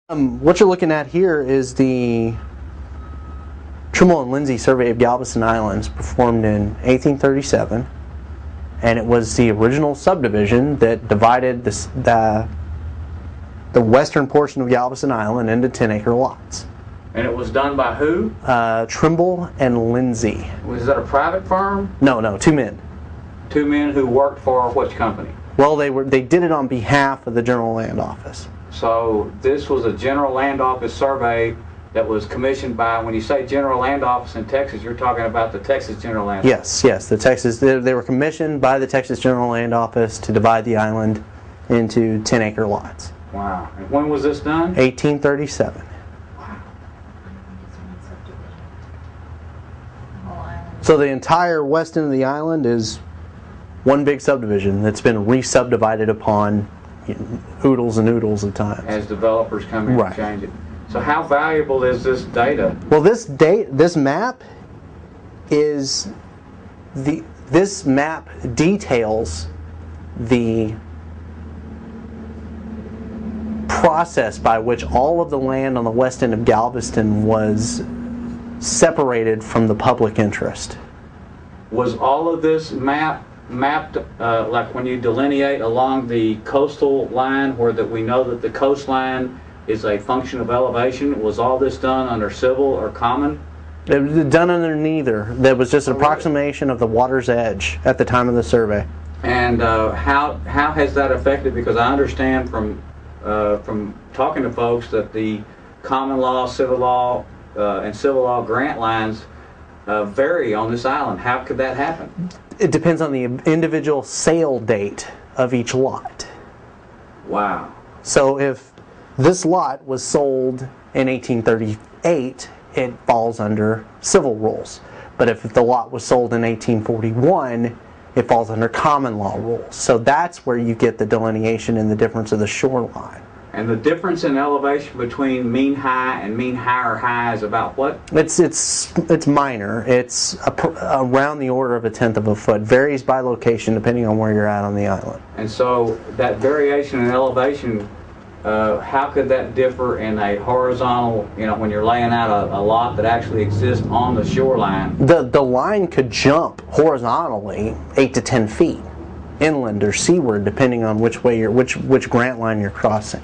What you're looking at here is the Trimble and Lindsay survey of Galveston Islands performed in 1837, and it was the original subdivision that divided the western portion of Galveston Island into 10-acre lots. And it was done by who? Trimble and Lindsay. Was that a private firm? No, two men. Two men who worked for which company? Well, they did it on behalf of the General Land Office. So this was a General Land Office survey that was commissioned by, when you say General Land Office in Texas, you're talking about the Texas General Land Office? Yes, they were commissioned by the Texas General Land Office to divide the island into 10-acre lots. Wow. And when was this done? 1837. Wow. So the entire west end of the island is one big subdivision that's been re-subdivided upon oodles and oodles of times. As developers come in and change it. So how valuable is this data? Well, this map details the process by which all of the land on the west end of Galveston was separated from the public interest. Was all of this mapped like when you delineate along the coastal line, where that we know that the coastline is a function of elevation? Was all this done under civil or common? It was done under neither. There was just an approximation of the water's edge at the time of the survey. And how has that affected? Because I understand from talking to folks that the common law, civil law, and civil law grant lines vary on this island. How could that happen? It depends on the individual sale date of each lot. Wow. So if this lot was sold in 1838, it falls under civil rules. But if the lot was sold in 1841, it falls under common law rules. So that's where you get the delineation and the difference of the shoreline. And the difference in elevation between mean high and mean higher high is about what? It's minor. It's around the order of 1/10 of a foot. Varies by location depending on where you're at on the island. And so that variation in elevation, how could that differ in a horizontal, when you're laying out a lot that actually exists on the shoreline? The line could jump horizontally 8 to 10 feet, inland or seaward, depending on which way which grant line you're crossing.